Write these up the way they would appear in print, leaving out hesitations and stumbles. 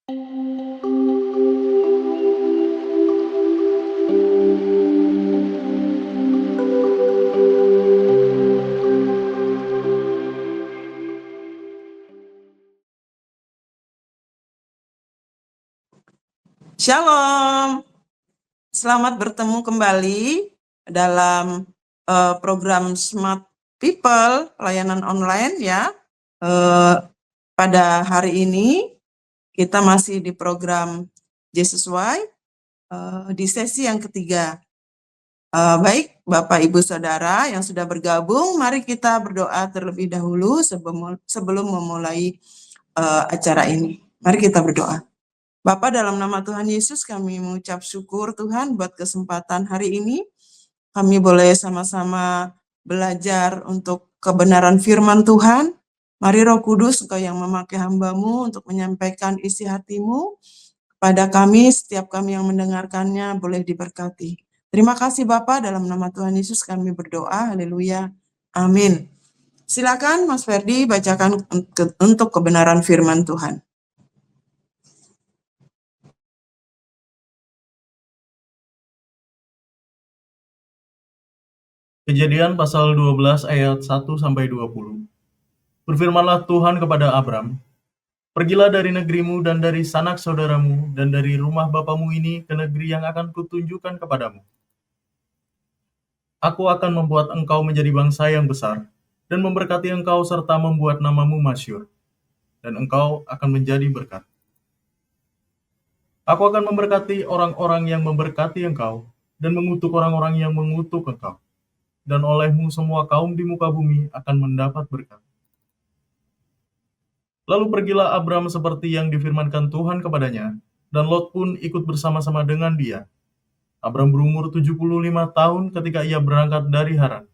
Shalom, selamat bertemu kembali dalam program Smart People, pelayanan online ya. Pada hari ini kita masih di program Jesus Why, di sesi yang ketiga. Baik Bapak Ibu Saudara yang sudah bergabung, mari kita berdoa terlebih dahulu sebelum memulai acara ini. Mari kita berdoa. Bapa, dalam nama Tuhan Yesus kami mengucap syukur Tuhan buat kesempatan hari ini. Kami boleh sama-sama belajar untuk kebenaran firman Tuhan. Mari Roh Kudus, Engkau yang memakai hamba-Mu untuk menyampaikan isi hati-Mu kepada kami, setiap kami yang mendengarkannya boleh diberkati. Terima kasih Bapa, dalam nama Tuhan Yesus kami berdoa. Haleluya. Amin. Silakan Mas Ferdi bacakan untuk kebenaran firman Tuhan. Kejadian pasal 12 ayat 1-20. Berfirmanlah Tuhan kepada Abram, "Pergilah dari negerimu dan dari sanak saudaramu dan dari rumah bapamu ini ke negeri yang akan kutunjukkan kepadamu. Aku akan membuat engkau menjadi bangsa yang besar dan memberkati engkau serta membuat namamu masyhur, dan engkau akan menjadi berkat. Aku akan memberkati orang-orang yang memberkati engkau dan mengutuk orang-orang yang mengutuk engkau. Dan olehmu semua kaum di muka bumi akan mendapat berkat." Lalu pergilah Abram seperti yang difirmankan Tuhan kepadanya, dan Lot pun ikut bersama-sama dengan dia. Abram berumur 75 tahun ketika ia berangkat dari Haran.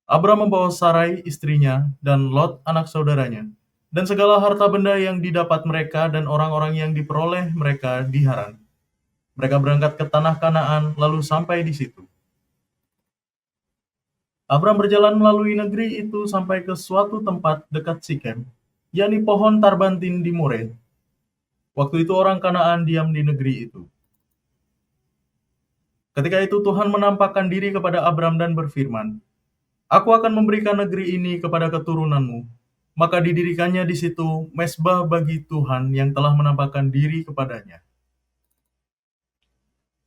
Abram membawa Sarai istrinya dan Lot anak saudaranya, dan segala harta benda yang didapat mereka dan orang-orang yang diperoleh mereka di Haran. Mereka berangkat ke tanah Kanaan lalu sampai di situ. Abram berjalan melalui negeri itu sampai ke suatu tempat dekat Sikem, yakni pohon tarbantin di More. Waktu itu orang Kanaan diam di negeri itu. Ketika itu Tuhan menampakkan diri kepada Abram dan berfirman, "Aku akan memberikan negeri ini kepada keturunanmu." Maka didirikannya di situ mezbah bagi Tuhan yang telah menampakkan diri kepadanya.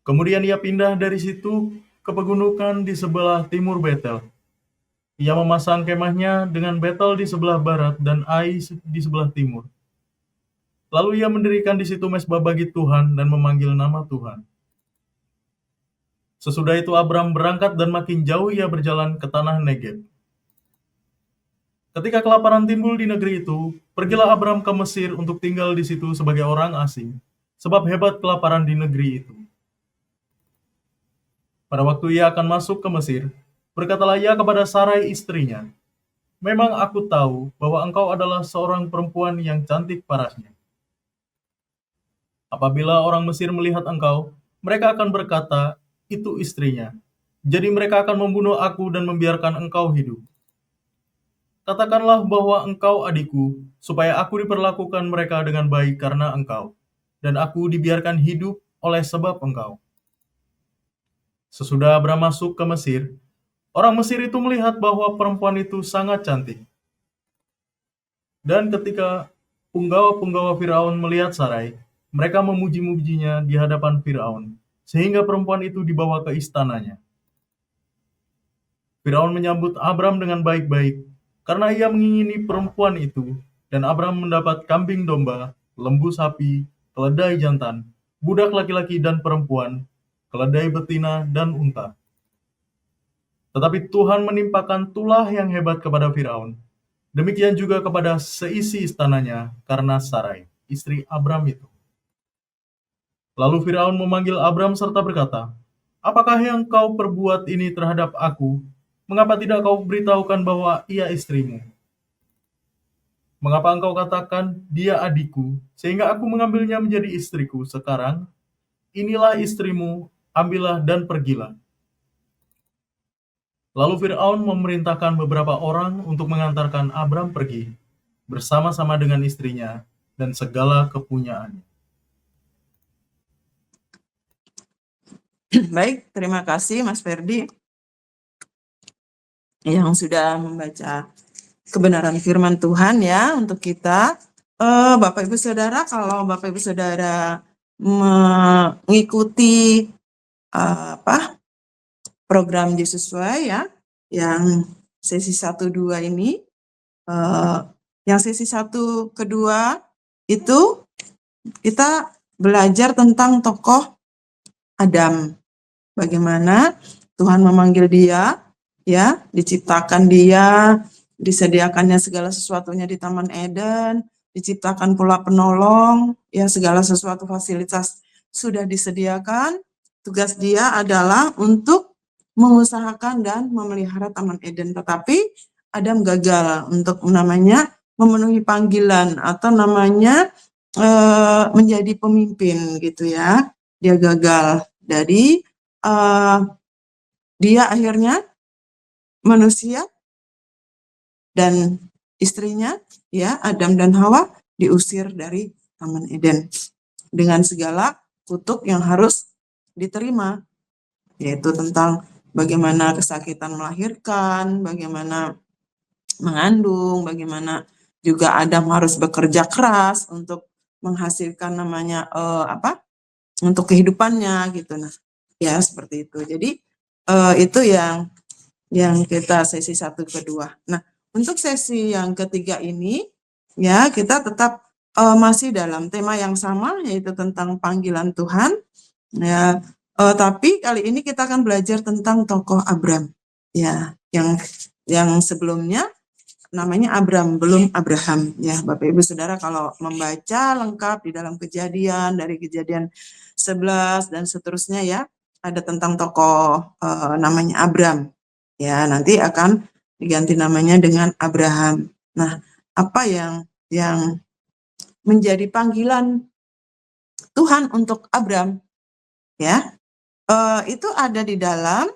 Kemudian ia pindah dari situ ke pegunungan di sebelah timur Betel. Ia memasang kemahnya dengan Betel di sebelah barat dan Ai di sebelah timur. Lalu ia mendirikan di situ mezbah bagi Tuhan dan memanggil nama Tuhan. Sesudah itu Abram berangkat dan makin jauh ia berjalan ke tanah Negeb. Ketika kelaparan timbul di negeri itu, pergilah Abram ke Mesir untuk tinggal di situ sebagai orang asing, sebab hebat kelaparan di negeri itu. Pada waktu ia akan masuk ke Mesir, berkatalah ia kepada Sarai istrinya, "Memang aku tahu bahwa engkau adalah seorang perempuan yang cantik parasnya. Apabila orang Mesir melihat engkau, mereka akan berkata, 'Itu istrinya.' Jadi mereka akan membunuh aku dan membiarkan engkau hidup. Katakanlah bahwa engkau adikku, supaya aku diperlakukan mereka dengan baik karena engkau, dan aku dibiarkan hidup oleh sebab engkau." Sesudah Abram masuk ke Mesir, orang Mesir itu melihat bahwa perempuan itu sangat cantik. Dan ketika punggawa-punggawa Firaun melihat Sarai, mereka memuji-mujinya di hadapan Firaun, sehingga perempuan itu dibawa ke istananya. Firaun menyambut Abram dengan baik-baik, karena ia mengingini perempuan itu, dan Abram mendapat kambing domba, lembu sapi, keledai jantan, budak laki-laki dan perempuan, keledai betina dan unta. Tetapi Tuhan menimpakan tulah yang hebat kepada Firaun, demikian juga kepada seisi istananya karena Sarai, istri Abram itu. Lalu Firaun memanggil Abram serta berkata, "Apakah yang kau perbuat ini terhadap aku? Mengapa tidak kau beritahukan bahwa ia istrimu? Mengapa engkau katakan, 'Dia adikku,' sehingga aku mengambilnya menjadi istriku? Sekarang, inilah istrimu, ambillah dan pergilah." Lalu Firaun memerintahkan beberapa orang untuk mengantarkan Abram pergi, bersama-sama dengan istrinya, dan segala kepunyaannya. Baik, terima kasih Mas Ferdi yang sudah membaca kebenaran firman Tuhan ya untuk kita. Bapak Ibu Saudara, kalau Bapak Ibu Saudara mengikuti program Yesus Way ya, yang sesi 1-2 ini, yang sesi 1 kedua itu kita belajar tentang tokoh Adam. Bagaimana Tuhan memanggil dia, ya, diciptakan dia, disediakannya segala sesuatunya di Taman Eden, diciptakan pula penolong, ya, segala sesuatu fasilitas sudah disediakan. Tugas dia adalah untuk mengusahakan dan memelihara Taman Eden, tetapi Adam gagal untuk memenuhi panggilan atau menjadi pemimpin gitu ya. Dia gagal. Jadi dia akhirnya manusia dan istrinya ya Adam dan Hawa diusir dari Taman Eden dengan segala kutuk yang harus diterima, yaitu tentang bagaimana kesakitan melahirkan, bagaimana mengandung, bagaimana juga Adam harus bekerja keras untuk menghasilkan untuk kehidupannya gitu. Nah, ya seperti itu. Jadi itu yang kita sesi 1 kedua. Nah, untuk sesi yang ketiga ini ya kita tetap masih dalam tema yang sama, yaitu tentang panggilan Tuhan ya. Tapi kali ini kita akan belajar tentang tokoh Abram ya, yang sebelumnya namanya Abram, belum Abraham ya. Bapak Ibu Saudara kalau membaca lengkap di dalam Kejadian, dari Kejadian 11 dan seterusnya ya, ada tentang tokoh namanya Abram. Ya, nanti akan diganti namanya dengan Abraham. Nah, apa yang menjadi panggilan Tuhan untuk Abram ya? Itu ada di dalam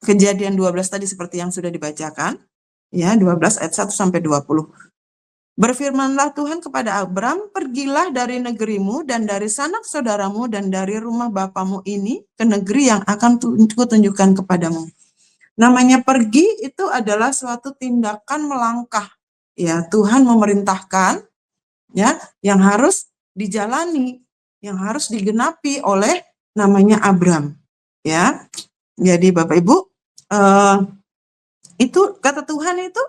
Kejadian 12 tadi seperti yang sudah dibacakan. Ya, 12 ayat 1 sampai 20. Berfirmanlah Tuhan kepada Abram, pergilah dari negerimu dan dari sanak saudaramu dan dari rumah bapamu ini ke negeri yang akan kutunjukkan kepadamu. Namanya pergi itu adalah suatu tindakan melangkah. Ya, Tuhan memerintahkan ya yang harus dijalani, yang harus digenapi oleh namanya Abram. Ya. Jadi Bapak Ibu, itu kata Tuhan itu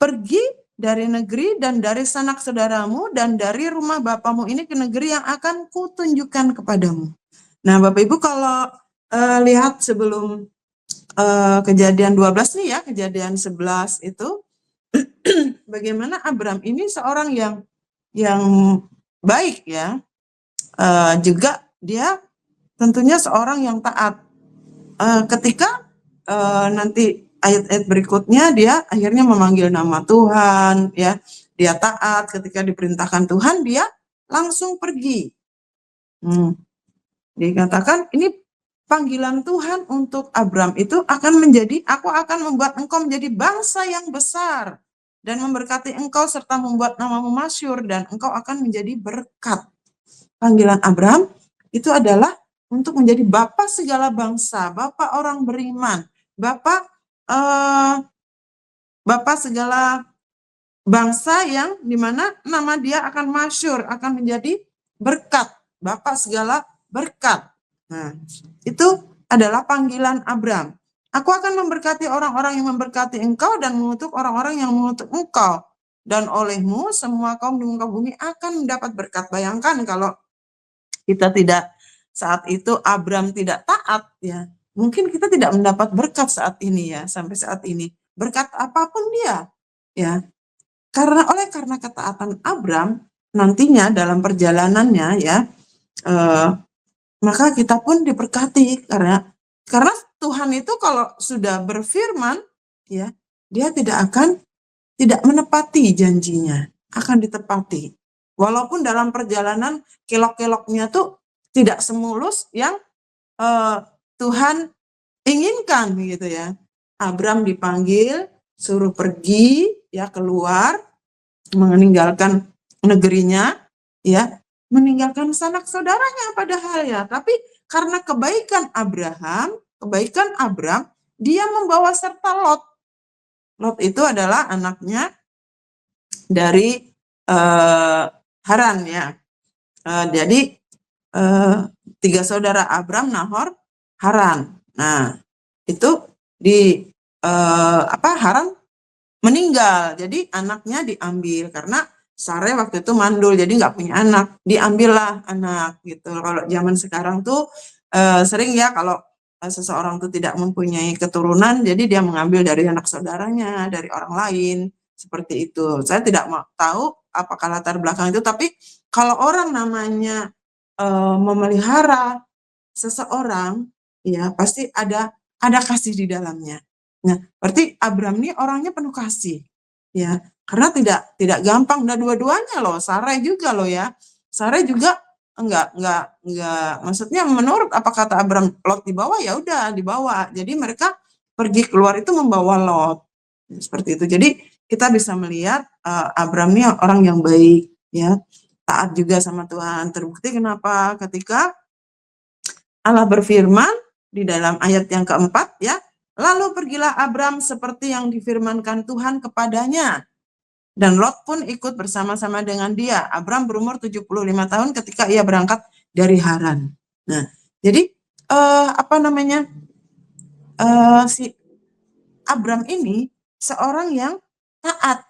pergi dari negeri dan dari sanak saudaramu dan dari rumah bapamu ini ke negeri yang akan kutunjukkan kepadamu. Nah, Bapak Ibu kalau lihat sebelum Kejadian 12 nih ya, Kejadian 11 itu bagaimana Abram ini seorang yang baik ya. Juga dia tentunya seorang yang taat. Ketika nanti ayat-ayat berikutnya dia akhirnya memanggil nama Tuhan ya, dia taat ketika diperintahkan Tuhan, dia langsung pergi. Dikatakan ini panggilan Tuhan untuk Abram itu akan menjadi, aku akan membuat engkau menjadi bangsa yang besar dan memberkati engkau serta membuat namamu masyhur dan engkau akan menjadi berkat. Panggilan Abram itu adalah untuk menjadi bapa segala bangsa, bapa orang beriman, bapa segala bangsa yang dimana nama dia akan masyhur, akan menjadi berkat, bapa segala berkat. Nah, itu adalah panggilan Abram. Aku akan memberkati orang-orang yang memberkati engkau dan mengutuk orang-orang yang mengutuk engkau. Dan olehmu semua kaum di muka bumi akan mendapat berkat. Bayangkan kalau kita tidak saat itu Abram tidak taat ya, mungkin kita tidak mendapat berkat saat ini ya, sampai saat ini. Berkat apapun dia ya. Karena ketaatan Abram nantinya dalam perjalanannya ya, maka kita pun diberkati karena Tuhan itu kalau sudah berfirman ya, dia tidak menepati janjinya, akan ditepati. Walaupun dalam perjalanan kelok-keloknya tuh tidak semulus yang Tuhan inginkan gitu ya. Abram dipanggil, suruh pergi ya keluar meninggalkan negerinya, ya, meninggalkan sanak saudaranya padahal ya, tapi karena kebaikan Abram, dia membawa serta Lot. Lot itu adalah anaknya dari Haran ya. Jadi 3 saudara Abram, Nahor, Haran. Nah, itu di Haran meninggal. Jadi anaknya diambil karena Sare waktu itu mandul, jadi nggak punya anak. Diambillah anak gitu. Kalau zaman sekarang tuh sering ya kalau seseorang tuh tidak mempunyai keturunan, jadi dia mengambil dari anak saudaranya, dari orang lain, seperti itu. Saya tidak mau tahu apakah latar belakang itu, tapi kalau orang namanya memelihara seseorang, ya pasti ada kasih di dalamnya. Nah, berarti Abram ini orangnya penuh kasih, ya, karena tidak gampang. Nah, dua-duanya loh, Sarai juga loh ya. Sarai juga enggak, maksudnya menurut apa kata Abram, Lot dibawa, ya udah dibawa. Jadi mereka pergi keluar itu membawa Lot, seperti itu. Jadi kita bisa melihat Abram ini orang yang baik, ya, taat juga sama Tuhan. Terbukti kenapa? Ketika Allah berfirman di dalam ayat yang keempat ya, lalu pergilah Abram seperti yang difirmankan Tuhan kepadanya. Dan Lot pun ikut bersama-sama dengan dia. Abram berumur 75 tahun ketika ia berangkat dari Haran. Nah, jadi si Abram ini seorang yang taat.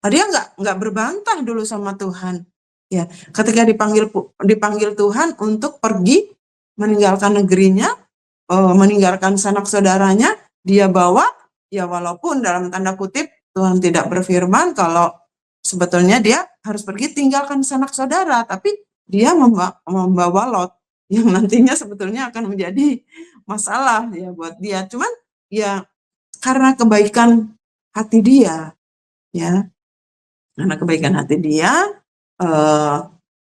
Dia nggak berbantah dulu sama Tuhan. Ya, ketika dipanggil Tuhan untuk pergi meninggalkan negerinya, meninggalkan sanak saudaranya, dia bawa, ya walaupun dalam tanda kutip Tuhan tidak berfirman kalau sebetulnya dia harus pergi tinggalkan sanak saudara, tapi dia membawa Lot yang nantinya sebetulnya akan menjadi masalah ya buat dia. Cuman ya karena kebaikan hati dia, ya, karena kebaikan hati dia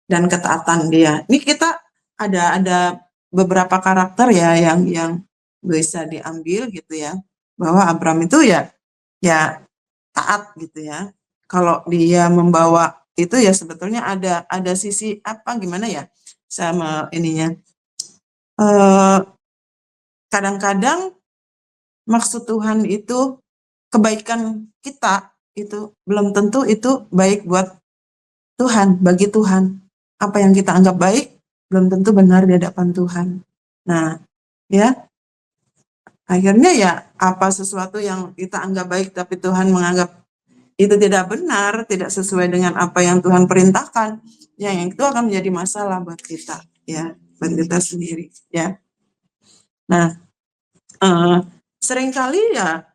dan ketaatan dia. Ini kita ada beberapa karakter ya yang bisa diambil gitu ya, bahwa Abram itu ya taat gitu ya. Kalau dia membawa itu ya sebetulnya ada sisi gimana ya sama ininya. Kadang-kadang maksud Tuhan itu kebaikan kita itu belum tentu itu baik buat Tuhan, bagi Tuhan. Apa yang kita anggap baik belum tentu benar di hadapan Tuhan. Nah, ya, akhirnya ya apa sesuatu yang kita anggap baik tapi Tuhan menganggap itu tidak benar, tidak sesuai dengan apa yang Tuhan perintahkan, ya yang itu akan menjadi masalah buat kita, ya, buat kita sendiri, ya. Nah, seringkali ya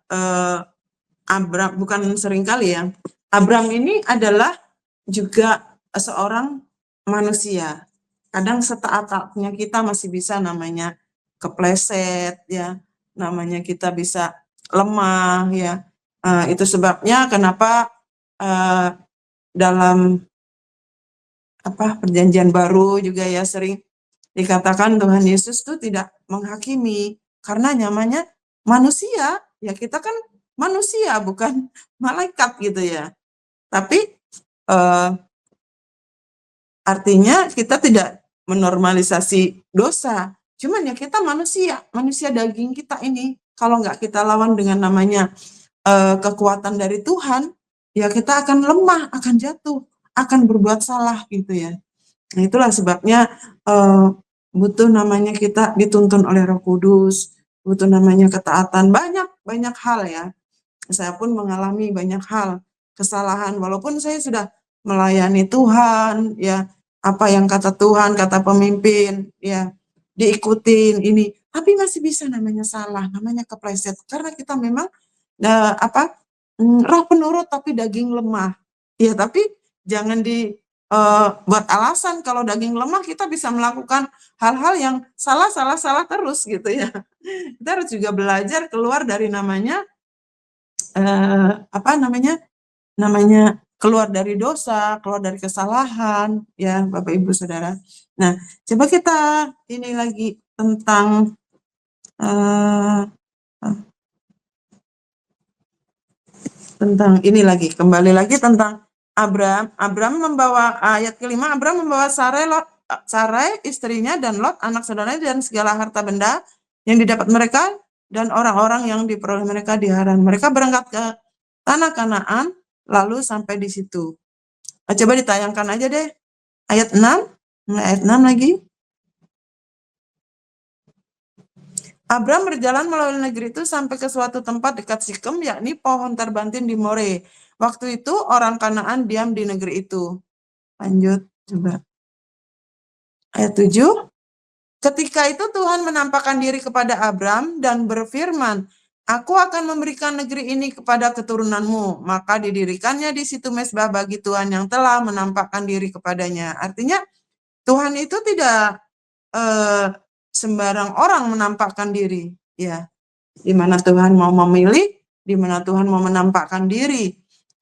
Abram, bukan seringkali ya, Abram ini adalah juga seorang manusia. Kadang setaat-taatnya kita masih bisa namanya kepleset ya, namanya kita bisa lemah ya. Itu sebabnya kenapa dalam perjanjian baru juga ya sering dikatakan Tuhan Yesus tuh tidak menghakimi karena namanya manusia, ya kita kan manusia bukan malaikat gitu ya. Tapi artinya kita tidak menormalisasi dosa. Cuman ya kita manusia daging kita ini. Kalau nggak kita lawan dengan namanya kekuatan dari Tuhan, ya kita akan lemah, akan jatuh, akan berbuat salah gitu ya. Nah itulah sebabnya butuh namanya kita dituntun oleh Roh Kudus, butuh namanya ketaatan, banyak hal ya. Saya pun mengalami banyak hal kesalahan walaupun saya sudah melayani Tuhan ya, apa yang kata Tuhan, kata pemimpin ya diikutin ini, tapi masih bisa namanya salah, namanya kepleset karena kita memang roh penurut tapi daging lemah. Ya tapi jangan buat alasan kalau daging lemah kita bisa melakukan hal-hal yang salah terus gitu ya. Kita harus juga belajar keluar dari namanya keluar dari dosa, keluar dari kesalahan, ya Bapak Ibu Saudara. Nah, coba kita ini lagi tentang kembali lagi tentang Abram membawa ayat kelima, Abram membawa Sarai istrinya dan Lot anak saudaranya dan segala harta benda yang didapat mereka dan orang-orang yang diperoleh mereka di Haran. Mereka berangkat ke tanah Kanaan lalu sampai di situ. Coba ditayangkan aja deh ayat 6, ayat 6 lagi. Abram berjalan melalui negeri itu sampai ke suatu tempat dekat Sikem, yakni pohon terbantin di More. Waktu itu orang Kanaan diam di negeri itu. Lanjut, coba. Ayat 7. Ketika itu Tuhan menampakkan diri kepada Abram dan berfirman, Aku akan memberikan negeri ini kepada keturunanmu. Maka didirikannya di situ mezbah bagi Tuhan yang telah menampakkan diri kepadanya. Artinya Tuhan itu tidak sembarang orang menampakkan diri, ya. Di mana Tuhan mau memilih, di mana Tuhan mau menampakkan diri.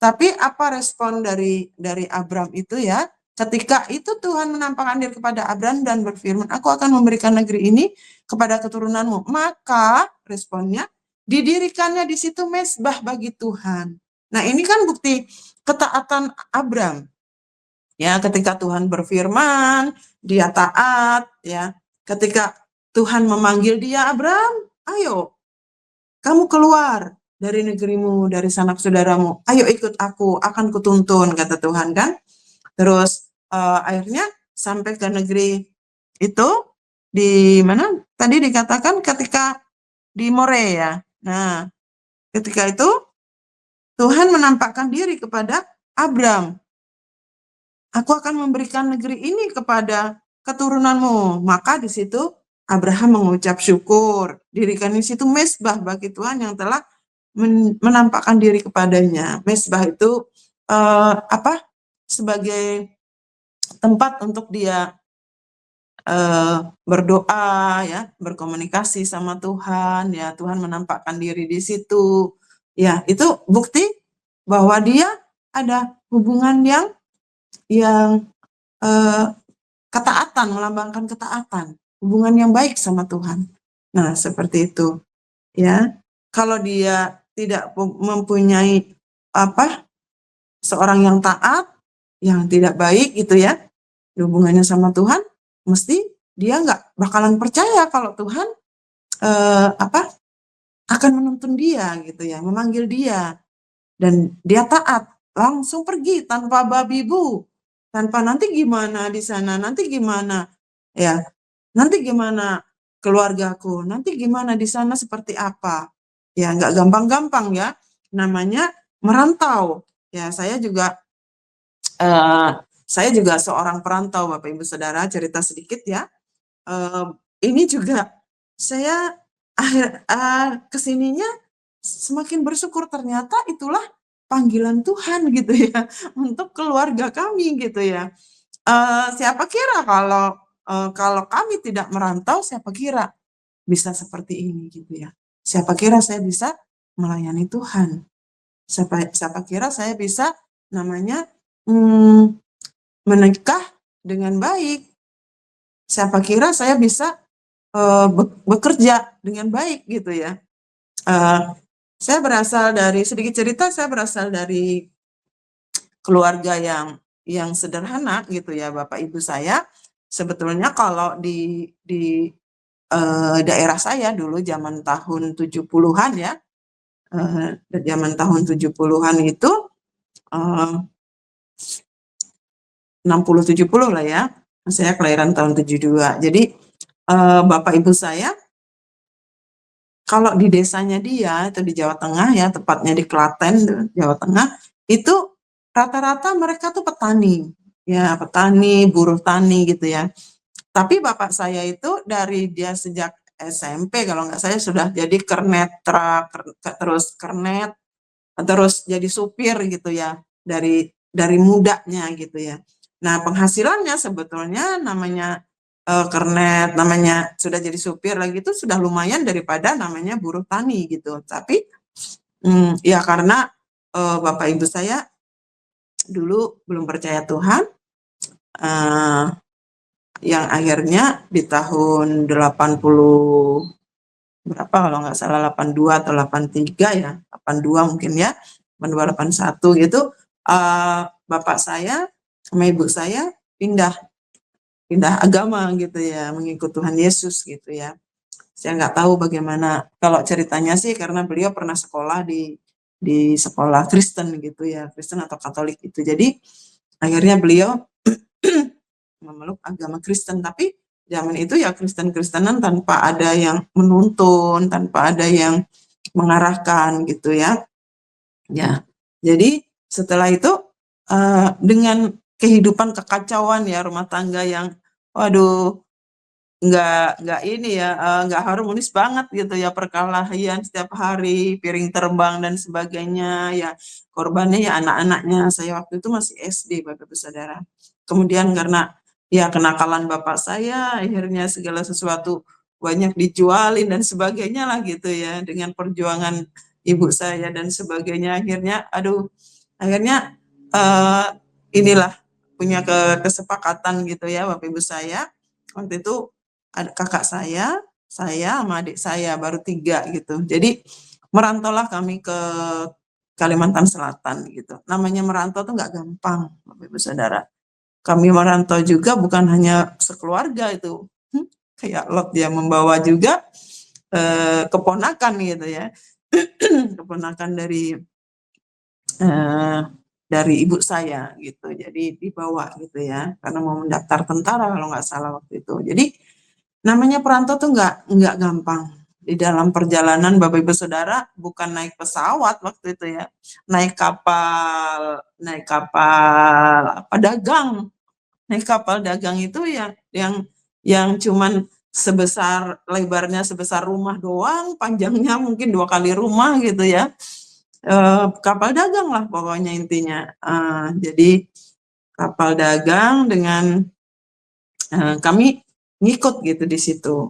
Tapi apa respon dari Abram itu, ya? Ketika itu Tuhan menampakkan diri kepada Abram dan berfirman, Aku akan memberikan negeri ini kepada keturunanmu. Maka responnya, didirikannya di situ mezbah bagi Tuhan. Nah, ini kan bukti ketaatan Abram. Ya, ketika Tuhan berfirman, dia taat, ya. Ketika Tuhan memanggil dia, Abram, ayo, kamu keluar dari negerimu, dari sanak saudaramu. Ayo ikut aku, akan kutuntun, kata Tuhan kan. Terus akhirnya sampai ke negeri itu, di mana tadi dikatakan ketika di More, ya. Nah, ketika itu Tuhan menampakkan diri kepada Abram. Aku akan memberikan negeri ini kepada keturunanmu. Maka di situ Abraham mengucap syukur. Dirikan di situ mezbah bagi Tuhan yang telah menampakkan diri kepadanya. Mezbah itu sebagai tempat untuk dia berdoa, ya, berkomunikasi sama Tuhan, ya. Tuhan menampakkan diri di situ. Ya, itu bukti bahwa dia ada hubungan yang ketaatan, melambangkan ketaatan, hubungan yang baik sama Tuhan. Nah, seperti itu, ya. Kalau dia tidak mempunyai seorang yang taat, yang tidak baik gitu, ya, hubungannya sama Tuhan, mesti dia nggak bakalan percaya kalau Tuhan akan menuntun dia gitu, ya, memanggil dia, dan dia taat, langsung pergi tanpa babi bu, tanpa nanti gimana di sana, nanti gimana, ya, nanti gimana keluargaku, nanti gimana di sana seperti apa, ya, nggak gampang-gampang, ya, namanya merantau, ya. Saya juga seorang perantau, Bapak Ibu Saudara, cerita sedikit, ya. Ini juga saya kesininya semakin bersyukur, ternyata itulah panggilan Tuhan gitu, ya, untuk keluarga kami gitu, ya. Siapa kira kalau kami tidak merantau, siapa kira bisa seperti ini gitu, ya. Siapa kira saya bisa melayani Tuhan. Siapa kira saya bisa namanya menikah dengan baik. Siapa kira saya bisa bekerja dengan baik gitu, ya. Saya berasal dari, sedikit cerita, saya berasal dari keluarga yang sederhana gitu, ya. Bapak Ibu saya sebetulnya kalau di daerah saya dulu zaman tahun 70-an, ya. Zaman tahun 70-an itu 60-70 lah, ya. Saya kelahiran tahun 72. Jadi Bapak Ibu saya kalau di desanya dia itu di Jawa Tengah, ya, tepatnya di Klaten, Jawa Tengah, itu rata-rata mereka tuh petani, ya, petani, buruh tani gitu, ya. Tapi bapak saya itu dari dia sejak SMP kalau nggak saya sudah jadi kernet truk, terus kernet, terus jadi supir gitu, ya, dari mudanya gitu, ya. Nah, penghasilannya sebetulnya namanya kernet, namanya sudah jadi supir lagi, itu sudah lumayan daripada namanya buruh tani gitu. Tapi ya karena Bapak Ibu saya dulu belum percaya Tuhan, yang akhirnya di tahun 80 berapa kalau nggak salah, 82 atau 83, ya, 82 mungkin, ya, 82 81 gitu, bapak saya sama ibu saya pindah agama gitu ya, mengikut Tuhan Yesus gitu ya. Saya nggak tahu bagaimana kalau ceritanya sih, karena beliau pernah sekolah di sekolah Kristen gitu ya, Kristen atau Katolik itu. Jadi akhirnya beliau memeluk agama Kristen, tapi zaman itu ya Kristen-Kristenan tanpa ada yang menuntun, tanpa ada yang mengarahkan gitu ya. Ya, jadi setelah itu dengan kehidupan kekacauan ya, rumah tangga yang waduh, nggak ini ya, nggak harmonis banget gitu ya, perkelahian setiap hari, piring terbang dan sebagainya ya, korbannya ya anak-anaknya. Saya waktu itu masih SD, Bapak Ibu Saudara. Kemudian karena ya kenakalan bapak saya, akhirnya segala sesuatu banyak dijualin dan sebagainya lah gitu ya, dengan perjuangan ibu saya dan sebagainya. Akhirnya inilah punya kesepakatan gitu ya, Bapak Ibu saya. Waktu itu ada kakak saya sama adik saya, baru 3 gitu. Jadi merantaulah kami ke Kalimantan Selatan gitu. Namanya merantau tuh nggak gampang, Bapak Ibu Saudara. Kami merantau juga bukan hanya sekeluarga itu, kayak Lot, dia membawa juga keponakan gitu ya, keponakan dari ibu saya gitu. Jadi dibawa gitu ya, karena mau mendaftar tentara kalau nggak salah waktu itu. Jadi namanya perantau tuh nggak gampang. Di dalam perjalanan Bapak Ibu Saudara bukan naik pesawat waktu itu ya, naik kapal apa, dagang. Naik kapal dagang itu yang cuman lebarnya sebesar rumah doang, panjangnya mungkin 2 kali rumah gitu ya. Kapal dagang lah pokoknya intinya. Jadi kapal dagang dengan kami ngikut gitu di situ.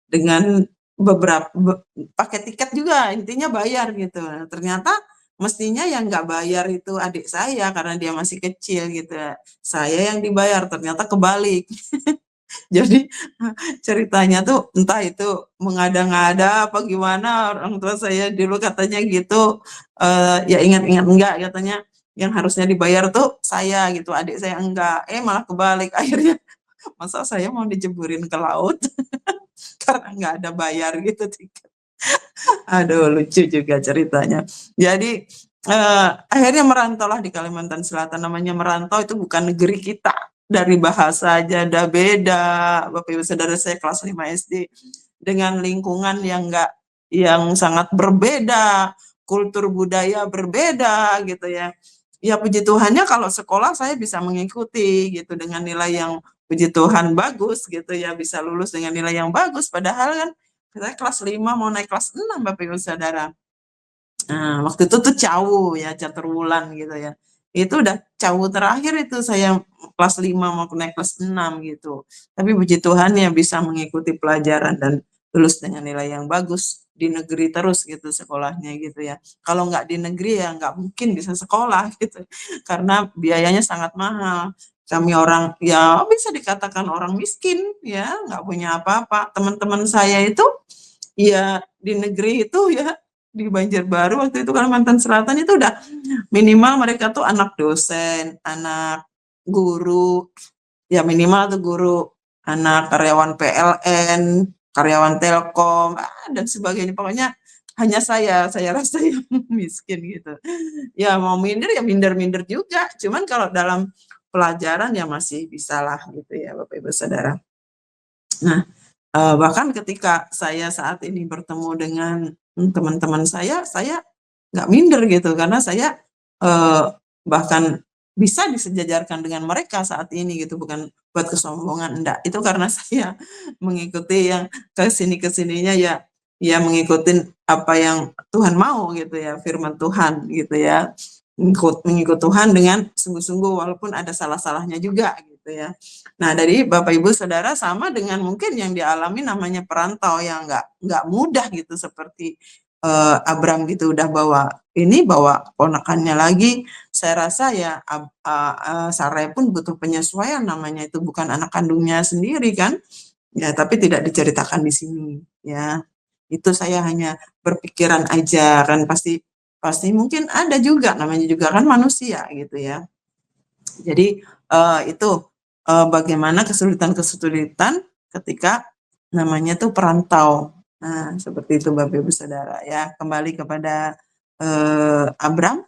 Dengan pakai tiket juga, intinya bayar gitu. Ternyata mestinya yang nggak bayar itu adik saya karena dia masih kecil gitu. Saya yang dibayar, ternyata kebalik. Jadi ceritanya tuh entah itu mengada-ngada apa gimana, orang tua saya dulu katanya gitu, ya ingat-ingat enggak katanya, yang harusnya dibayar tuh saya gitu, adik saya enggak, malah kebalik. Akhirnya masa saya mau dijeburin ke laut karena nggak ada bayar gitu tiket. Aduh, lucu juga ceritanya. Jadi akhirnya merantaulah di Kalimantan Selatan. Namanya merantau itu bukan negeri kita. Dari bahasa aja udah beda. Bapak Ibu Saudara, saya kelas 5 SD dengan lingkungan yang sangat berbeda, kultur budaya berbeda gitu ya. Ya puji Tuhannya kalau sekolah saya bisa mengikuti gitu dengan nilai yang puji Tuhan bagus gitu ya, bisa lulus dengan nilai yang bagus, padahal kan saya kelas 5 mau naik kelas 6 Bapak Ibu Saudara. Nah, waktu itu tuh cawu ya, catur wulan gitu ya. Itu udah cawu terakhir itu saya kelas 5 mau naik kelas 6 gitu. Tapi puji Tuhan ya bisa mengikuti pelajaran dan lulus dengan nilai yang bagus di negeri terus gitu sekolahnya gitu ya. Kalau nggak di negeri ya nggak mungkin bisa sekolah gitu. Karena biayanya sangat mahal. Kami orang ya bisa dikatakan orang miskin ya, nggak punya apa-apa. Teman-teman saya itu ya di negeri itu ya, di Banjarbaru waktu itu Kalimantan Selatan itu udah minimal mereka tuh anak dosen, anak guru, ya minimal tuh guru, anak karyawan PLN, karyawan Telkom, dan sebagainya. Pokoknya hanya saya rasa yang miskin gitu. Ya mau minder ya minder-minder juga, cuman kalau dalam pelajaran ya masih bisalah gitu ya Bapak Ibu Saudara. Nah, bahkan ketika saya saat ini bertemu dengan teman-teman saya nggak minder gitu karena saya bahkan bisa disejajarkan dengan mereka saat ini gitu, bukan buat kesombongan, enggak. Itu karena saya mengikuti yang kesininya ya mengikuti apa yang Tuhan mau gitu ya, firman Tuhan gitu ya. Mengikut Tuhan dengan sungguh-sungguh walaupun ada salah-salahnya juga gitu ya. Nah, dari Bapak Ibu Saudara sama dengan mungkin yang dialami namanya perantau yang nggak mudah gitu, seperti Abram gitu udah bawa ponakannya lagi. Saya rasa ya Sarai pun butuh penyesuaian, namanya itu bukan anak kandungnya sendiri kan. Ya, tapi tidak diceritakan di sini ya. Itu saya hanya berpikiran aja kan, pasti mungkin ada juga, namanya juga kan manusia gitu ya. Jadi itu bagaimana kesulitan-kesulitan ketika namanya tuh perantau. Nah, seperti itu Bapak Ibu Saudara ya. Kembali kepada Abram.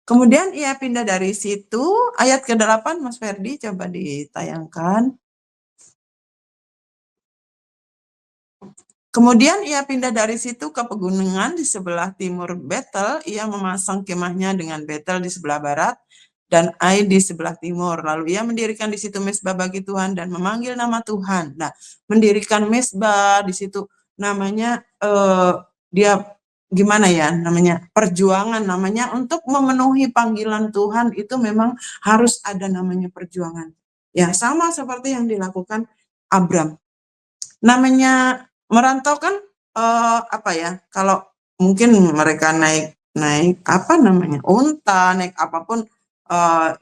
Kemudian ia pindah dari situ, ayat ke-8 Mas Ferdi coba ditayangkan. Kemudian ia pindah dari situ ke pegunungan di sebelah timur Betel, ia memasang kemahnya dengan Betel di sebelah barat dan Ai di sebelah timur. Lalu ia mendirikan di situ mezbah bagi Tuhan dan memanggil nama Tuhan. Nah, mendirikan mezbah di situ namanya dia gimana ya namanya perjuangan, namanya untuk memenuhi panggilan Tuhan itu memang harus ada namanya perjuangan. Ya, sama seperti yang dilakukan Abram. Namanya merantau kan apa ya? Kalau mungkin mereka naik apa namanya? Unta, naik apapun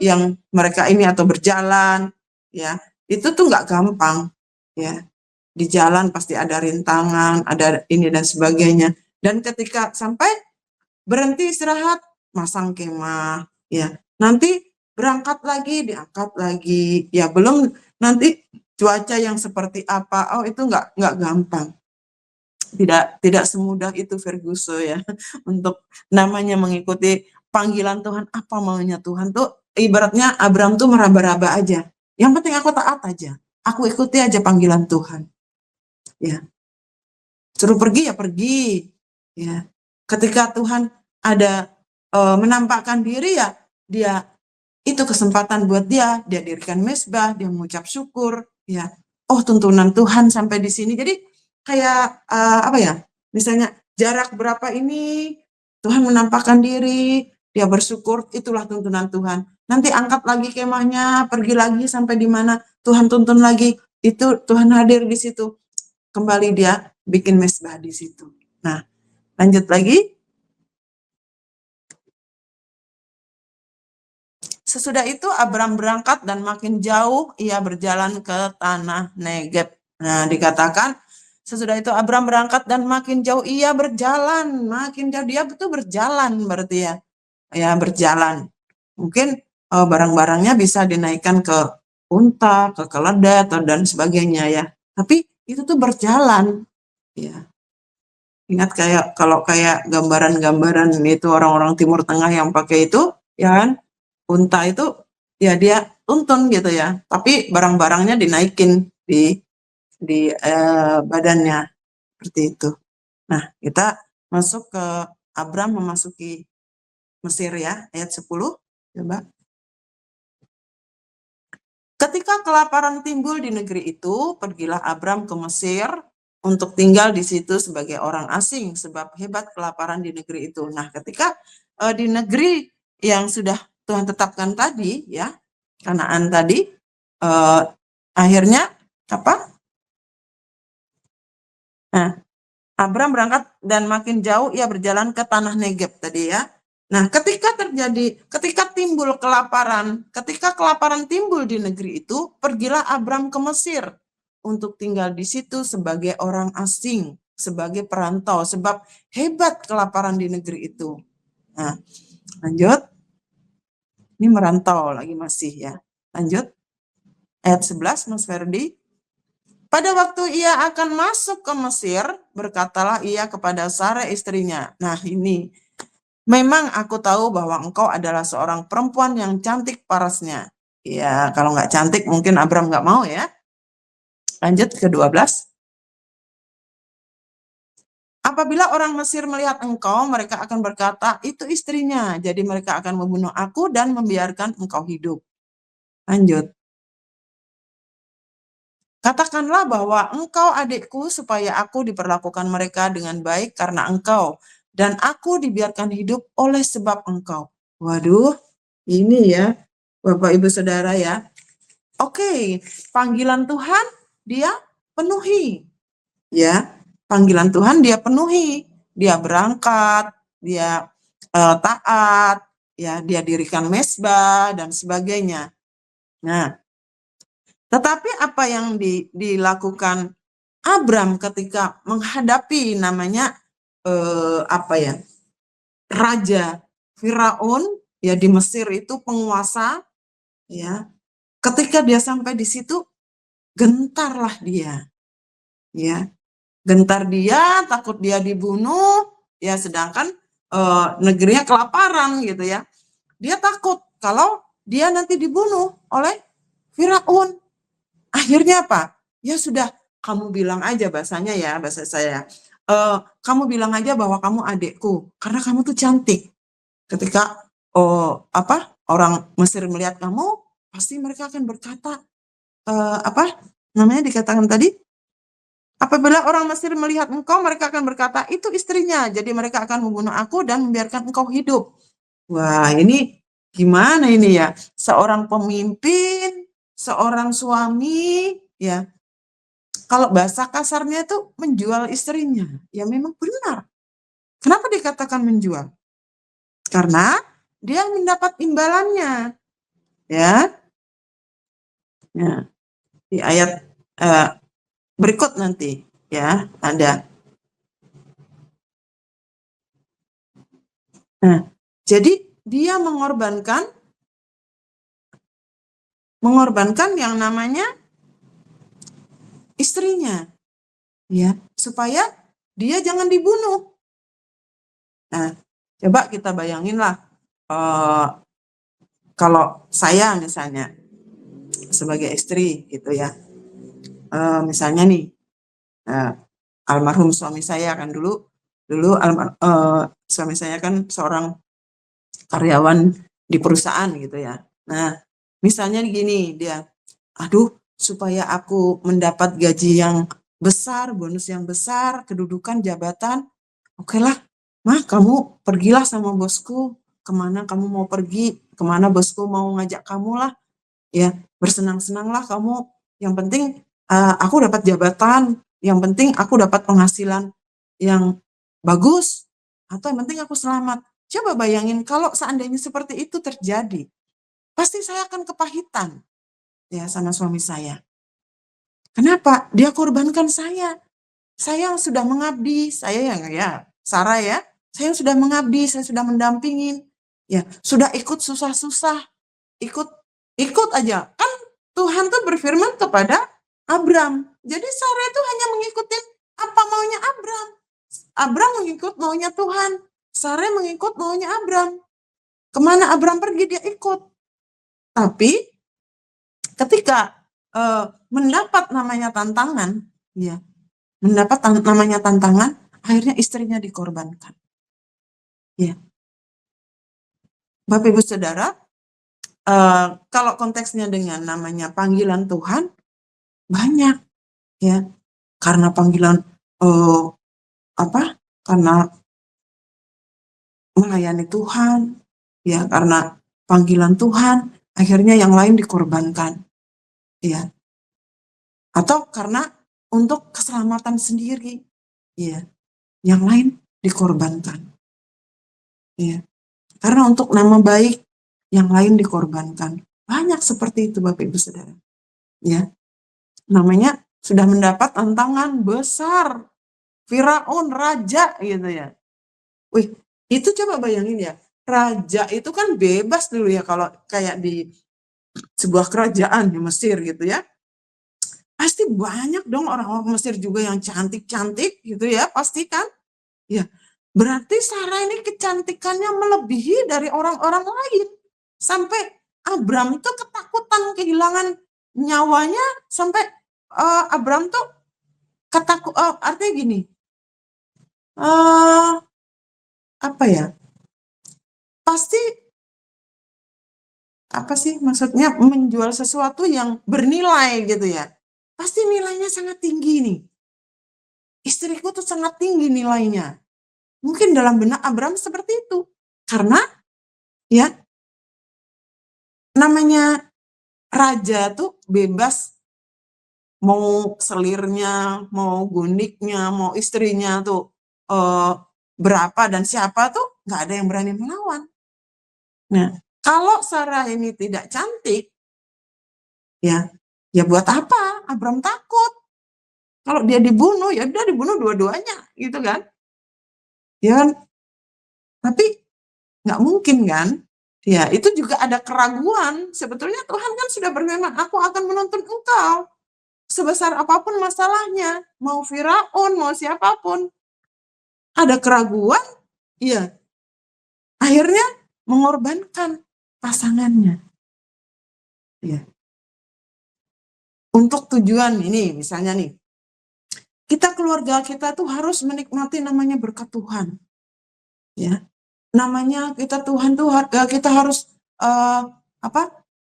yang mereka ini atau berjalan ya. Itu tuh nggak gampang ya. Di jalan pasti ada rintangan, ada ini dan sebagainya. Dan ketika sampai berhenti istirahat, masang kemah ya. Nanti berangkat lagi, diangkat lagi. Ya belum nanti cuaca yang seperti apa, oh itu nggak gampang, tidak semudah itu Ferguson ya untuk namanya mengikuti panggilan Tuhan, apa maunya Tuhan tuh ibaratnya Abram tuh meraba-raba aja, yang penting aku taat aja, aku ikuti aja panggilan Tuhan ya, suruh pergi ya pergi ya, ketika Tuhan ada menampakkan diri ya dia itu kesempatan buat dia dirikan mezbah, dia mengucap syukur, ya. Oh, tuntunan Tuhan sampai di sini. Jadi kayak apa ya? Misalnya jarak berapa ini Tuhan menampakkan diri, dia bersyukur, itulah tuntunan Tuhan. Nanti angkat lagi kemahnya, pergi lagi sampai di mana Tuhan tuntun lagi, itu Tuhan hadir di situ. Kembali dia bikin mezbah di situ. Nah, lanjut lagi. Sesudah itu Abram berangkat dan makin jauh ia berjalan ke tanah Negeb. Nah, dikatakan sesudah itu Abram berangkat dan makin jauh ia berjalan, makin jauh dia betul berjalan berarti ya. Ya, berjalan. Mungkin barang-barangnya bisa dinaikkan ke unta, ke keledai dan sebagainya ya. Tapi itu tuh berjalan ya. Ingat kayak kalau kayak gambaran-gambaran itu orang-orang Timur Tengah yang pakai itu, ya kan? Unta itu ya dia tuntun gitu ya, tapi barang-barangnya dinaikin di badannya seperti itu. Nah, kita masuk ke Abram memasuki Mesir ya, ayat 10. Coba. Ketika kelaparan timbul di negeri itu, pergilah Abram ke Mesir untuk tinggal di situ sebagai orang asing, sebab hebat kelaparan di negeri itu. Nah, ketika di negeri yang sudah Tuhan tetapkan tadi, ya, Kanaan tadi, akhirnya apa? Nah, Abram berangkat dan makin jauh ia berjalan ke tanah Negeb tadi ya. Nah, ketika timbul kelaparan, ketika kelaparan timbul di negeri itu, pergilah Abram ke Mesir untuk tinggal di situ sebagai orang asing, sebagai perantau, sebab hebat kelaparan di negeri itu. Nah, lanjut. Ini merantau lagi masih ya. Lanjut. Ayat 11, Mas Ferdi. Pada waktu ia akan masuk ke Mesir, berkatalah ia kepada Sara istrinya. Nah, ini memang aku tahu bahwa engkau adalah seorang perempuan yang cantik parasnya. Ya, kalau nggak cantik mungkin Abram nggak mau ya. Lanjut ke 12. Apabila orang Mesir melihat engkau, mereka akan berkata, itu istrinya. Jadi mereka akan membunuh aku dan membiarkan engkau hidup. Lanjut. Katakanlah bahwa engkau adikku supaya aku diperlakukan mereka dengan baik karena engkau. Dan aku dibiarkan hidup oleh sebab engkau. Waduh, ini ya Bapak Ibu Saudara ya. Oke, panggilan Tuhan dia penuhi. Ya, panggilan Tuhan dia penuhi. Dia berangkat, dia taat, ya dia dirikan mezbah dan sebagainya. Nah, tetapi apa yang dilakukan Abram ketika menghadapi namanya apa ya, Raja Firaun ya di Mesir itu penguasa, ya. Ketika dia sampai di situ, gentarlah dia, ya. Gentar dia, takut dia dibunuh, ya sedangkan negerinya kelaparan gitu ya. Dia takut kalau dia nanti dibunuh oleh Firaun. Akhirnya apa? Ya sudah, kamu bilang aja, bahasanya ya, bahasa saya. Kamu bilang aja bahwa kamu adikku, karena kamu tuh cantik. Ketika orang Mesir melihat kamu, pasti mereka akan berkata, apa namanya dikatakan tadi? Apabila orang Mesir melihat engkau, mereka akan berkata, itu istrinya. Jadi mereka akan membunuh aku dan membiarkan engkau hidup. Wah, ini gimana ini ya? Seorang pemimpin, seorang suami, ya. Kalau bahasa kasarnya itu menjual istrinya. Ya memang benar. Kenapa dikatakan menjual? Karena dia mendapat imbalannya. Ya. Nah, di ayat berikut nanti ya ada. Nah, jadi dia mengorbankan yang namanya istrinya, ya, supaya dia jangan dibunuh. Nah, coba kita bayangin lah, kalau saya misalnya sebagai istri gitu ya, misalnya nih, almarhum suami saya kan dulu suami saya kan seorang karyawan di perusahaan gitu ya. Nah, misalnya gini dia, aduh supaya aku mendapat gaji yang besar, bonus yang besar, kedudukan, jabatan, oke lah, mah kamu pergilah sama bosku, kemana kamu mau pergi, kemana bosku mau ngajak kamu lah, ya bersenang-senanglah kamu, yang penting aku dapat jabatan, yang penting aku dapat penghasilan yang bagus, atau yang penting aku selamat. Coba bayangin kalau seandainya seperti itu terjadi, pasti saya akan kepahitan ya sama suami saya. Kenapa? Dia korbankan saya. Saya yang sudah mengabdi, saya yang ya Sarah ya, saya yang sudah mengabdi, saya sudah mendampingin, ya sudah ikut susah-susah, ikut aja. Kan Tuhan tuh berfirman kepada Abram. Jadi Sarah itu hanya mengikuti apa maunya Abram. Abram mengikut maunya Tuhan. Sarah mengikut maunya Abram. Kemana Abram pergi dia ikut. Tapi ketika mendapat namanya tantangan, ya mendapat namanya tantangan, akhirnya istrinya dikorbankan. Ya, Bapak Ibu Saudara, kalau konteksnya dengan namanya panggilan Tuhan, banyak ya, karena panggilan karena melayani Tuhan, ya karena panggilan Tuhan, akhirnya yang lain dikorbankan, ya, atau karena untuk keselamatan sendiri, ya, yang lain dikorbankan, ya, karena untuk nama baik, yang lain dikorbankan. Banyak seperti itu Bapak Ibu Saudara, ya, namanya sudah mendapat tantangan besar, Firaun raja gitu ya. Wih, itu coba bayangin ya, raja itu kan bebas dulu ya kalau kayak di sebuah kerajaan di Mesir gitu ya. Pasti banyak dong orang-orang Mesir juga yang cantik-cantik gitu ya, pasti kan? Ya, berarti Sarah ini kecantikannya melebihi dari orang-orang lain. Sampai Abram itu ketakutan kehilangan nyawanya, sampai Abram tuh artinya gini, apa ya? Pasti apa sih maksudnya menjual sesuatu yang bernilai gitu ya. Pasti nilainya sangat tinggi nih. Istriku tuh sangat tinggi nilainya. Mungkin dalam benak Abraham seperti itu. Karena ya namanya raja tuh bebas, mau selirnya, mau gundiknya, mau istrinya tuh berapa dan siapa tuh nggak ada yang berani melawan. Nah, kalau Sarah ini tidak cantik, ya buat apa? Abraham takut. Kalau dia dibunuh, ya udah dibunuh dua-duanya, gitu kan? Ya kan? Tapi nggak mungkin kan? Ya, itu juga ada keraguan. Sebetulnya Tuhan kan sudah berfirman, aku akan menuntun engkau. Sebesar apapun masalahnya, mau Firaun, mau siapapun. Ada keraguan, ya akhirnya mengorbankan pasangannya. Ya. Untuk tujuan ini, misalnya nih, kita keluarga kita tuh harus menikmati namanya berkat Tuhan. Ya, namanya kita Tuhan tuh kita harus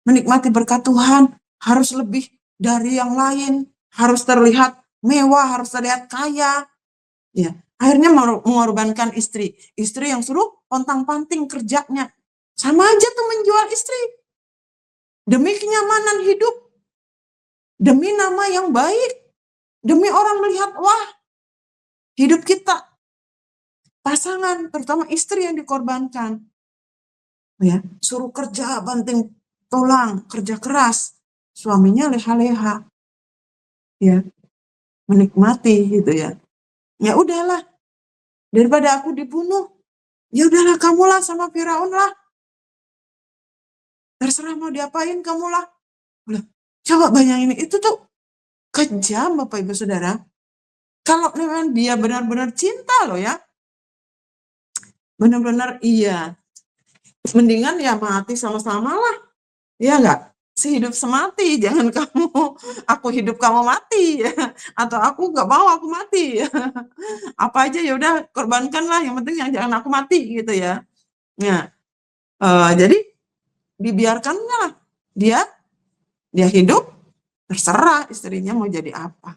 menikmati berkat Tuhan, harus lebih dari yang lain, harus terlihat mewah, harus terlihat kaya. Ya, akhirnya mengorbankan istri yang suruh pontang-panting kerjanya. Sama aja tuh menjual istri demi kenyamanan hidup, demi nama yang baik, demi orang melihat, wah, hidup kita, pasangan, terutama istri yang dikorbankan. Ya, suruh kerja banting tulang, kerja keras, suaminya leha-leha. Ya, menikmati gitu ya. Ya udahlah, daripada aku dibunuh, ya udahlah kamulah sama Firaun lah. Terserah mau diapain kamulah. Coba bayangin, itu tuh kejam Bapak Ibu Saudara. Kalau memang dia benar-benar cinta loh ya. Benar-benar iya. Mendingan ya mati sama-sama lah. Iya enggak? Sehidup semati, jangan kamu, aku hidup kamu mati ya. Atau aku enggak mau aku mati ya. Apa aja ya udah korbankan lah, yang penting jangan aku mati gitu ya. Nah, jadi dibiarkannya lah dia hidup, terserah istrinya mau jadi apa.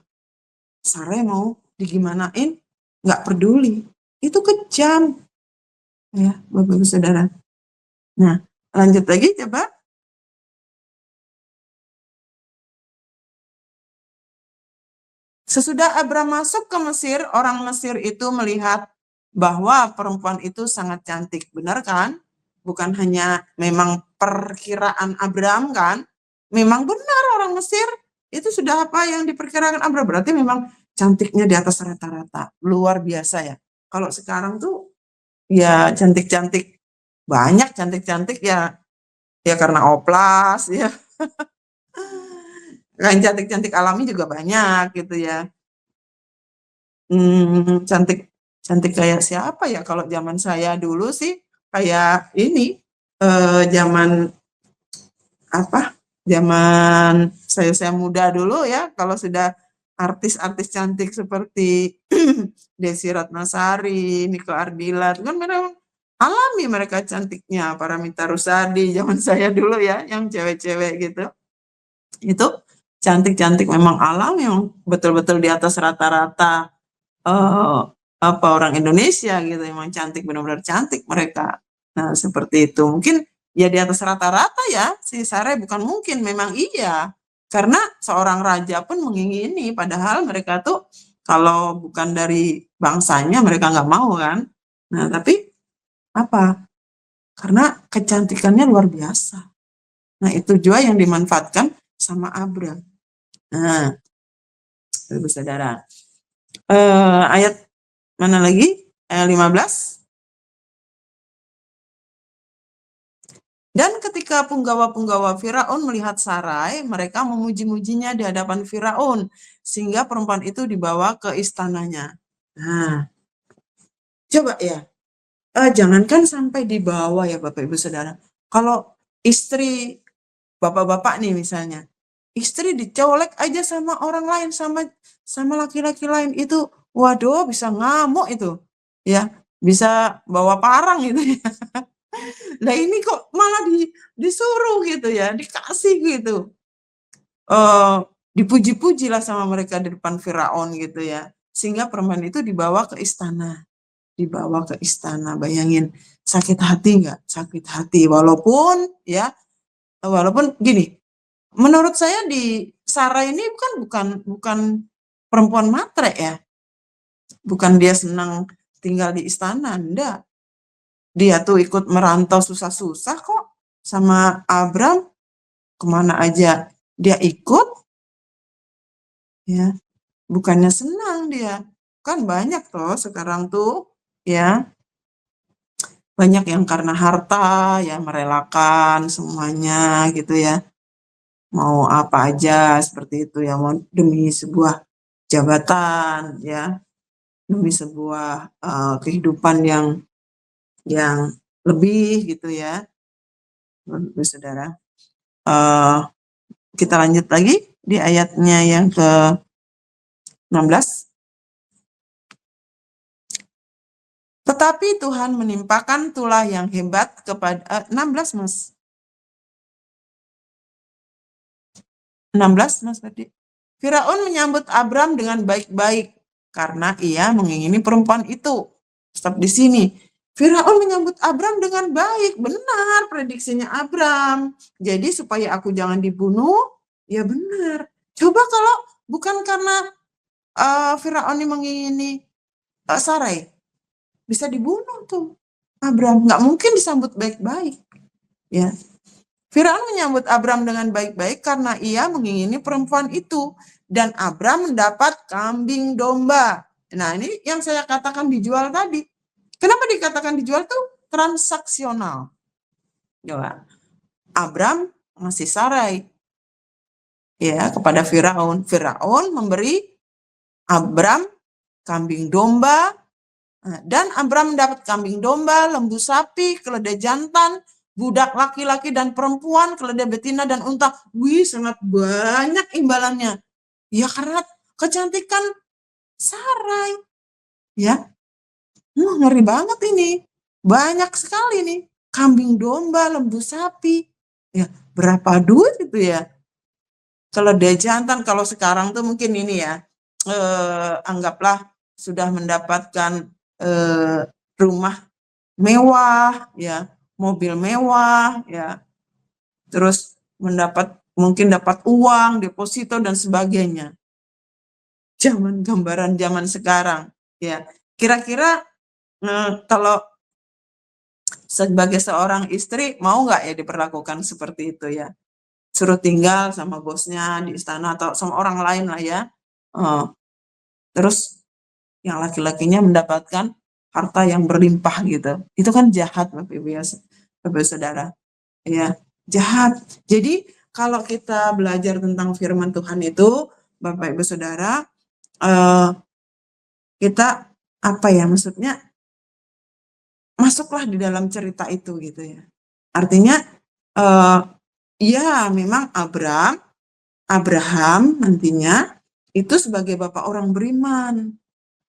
Sarai mau digimanain, nggak peduli. Itu kejam. Ya, Bapak Ibu Saudara. Nah, lanjut lagi coba. Sesudah Abram masuk ke Mesir, orang Mesir itu melihat bahwa perempuan itu sangat cantik. Benar kan? Bukan hanya memang perkiraan Abram kan? Memang benar orang Mesir. Itu sudah apa yang diperkirakan Abram. Berarti memang cantiknya di atas rata-rata. Luar biasa ya. Kalau sekarang tuh ya cantik-cantik. Banyak cantik-cantik ya karena oplas ya. Kan cantik-cantik alami juga banyak gitu ya. Cantik kayak siapa ya? Kalau zaman saya dulu sih kayak ini zaman apa? Zaman saya muda dulu ya. Kalau sudah artis-artis cantik seperti Desi Ratnasari, Niko Ardila, itu kan memang alami mereka cantiknya. Paramitha Rusady zaman saya dulu ya, yang cewek-cewek gitu. Itu cantik-cantik memang alami, memang betul-betul di atas rata-rata orang Indonesia gitu, emang cantik, benar-benar cantik mereka. Nah, seperti itu. Mungkin ya di atas rata-rata ya, si Sarai bukan mungkin, memang iya. Karena seorang raja pun mengingini, padahal mereka tuh kalau bukan dari bangsanya mereka nggak mau kan. Nah, tapi apa? Karena kecantikannya luar biasa. Nah, itu juga yang dimanfaatkan sama Abram. Nah, Ibu Saudara. Ayat mana lagi? Ayat 15. Dan ketika punggawa-punggawa Firaun melihat Sarai, mereka memuji-mujinya di hadapan Firaun, sehingga perempuan itu dibawa ke istananya. Nah, coba ya, jangankan sampai dibawa ya Bapak Ibu Saudara. Kalau istri bapak-bapak nih misalnya, istri dicolek aja sama orang lain, sama laki-laki lain, itu waduh bisa ngamuk itu. Ya, bisa bawa parang gitu ya. Nah ini kok malah disuruh gitu ya, dikasih gitu. Dipuji-puji lah sama mereka di depan Firaun gitu ya. Sehingga perempuan itu dibawa ke istana. Bayangin, sakit hati nggak? Sakit hati. Walaupun gini, menurut saya di Sarah ini bukan perempuan matre ya. Bukan dia senang tinggal di istana, enggak. Dia tuh ikut merantau susah-susah kok sama Abram, kemana aja dia ikut, ya. Bukannya senang dia, kan banyak toh sekarang tuh, ya. banyak yang karena harta ya merelakan semuanya gitu ya, mau apa aja seperti itu ya, mau demi sebuah jabatan ya, demi sebuah kehidupan yang lebih gitu ya, Bapak Saudara. Kita lanjut lagi di ayatnya yang ke-16. Tetapi Tuhan menimpakan tulah yang hebat kepada 16 Mas. 16 Mas tadi. Firaun menyambut Abram dengan baik-baik karena ia mengingini perempuan itu. Stop di sini. Firaun menyambut Abram dengan baik. Benar prediksinya Abram. Jadi supaya aku jangan dibunuh, ya benar. Coba kalau bukan karena Firaun ini mengingini Sarai, bisa dibunuh tuh Abram. Nggak mungkin disambut baik-baik. Ya. Firaun menyambut Abram dengan baik-baik karena ia mengingini perempuan itu. Dan Abram mendapat kambing domba. Nah ini yang saya katakan dijual tadi. Kenapa dikatakan dijual tuh? Transaksional. Coba. Abram ngasih Sarai ya kepada Firaun. Firaun memberi Abram kambing domba, dan Abram mendapat kambing domba, lembu sapi, keledai jantan, budak laki-laki dan perempuan, keledai betina dan unta. Wih, sangat banyak imbalannya. Ya karena kecantikan Sarai. Ya, ngeri banget ini. Banyak sekali nih. Kambing domba, lembu sapi. Ya, berapa duit itu ya? Keledai jantan kalau sekarang tuh mungkin ini ya, anggaplah sudah mendapatkan rumah mewah, ya, mobil mewah, ya, terus mungkin dapat uang, deposito dan sebagainya. Gambaran zaman sekarang, ya. Kira-kira kalau sebagai seorang istri mau nggak ya diperlakukan seperti itu ya? Suruh tinggal sama bosnya di istana atau sama orang lain lah ya. Terus yang laki-lakinya mendapatkan harta yang berlimpah gitu. Itu kan jahat Bapak Ibu ya, Bapak Saudara. Ya, jahat. Jadi kalau kita belajar tentang firman Tuhan itu, Bapak Ibu Saudara, kita apa ya maksudnya? Masuklah di dalam cerita itu gitu ya. Artinya ya memang Abraham nantinya itu sebagai bapak orang beriman.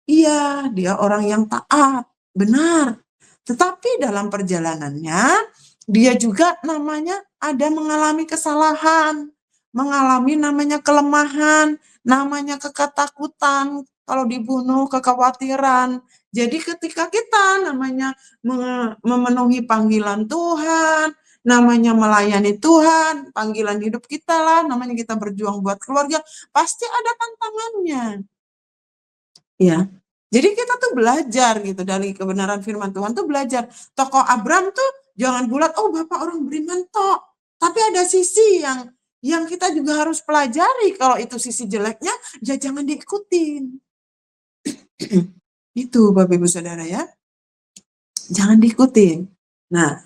Iya, dia orang yang taat, benar. Tetapi dalam perjalanannya, dia juga namanya ada mengalami kesalahan, mengalami namanya kelemahan, namanya ketakutan, kalau dibunuh, kekhawatiran. Jadi ketika kita namanya memenuhi panggilan Tuhan, namanya melayani Tuhan, panggilan hidup kita lah, namanya kita berjuang buat keluarga, pasti ada tantangannya. Ya, jadi kita tuh belajar gitu dari kebenaran firman Tuhan tuh belajar. Tokoh Abram tuh jangan bulat, oh bapak orang beriman tok. Tapi ada sisi yang kita juga harus pelajari. Kalau itu sisi jeleknya, ya jangan diikutin. Itu Bapak Ibu Saudara ya. Jangan diikutin. Nah,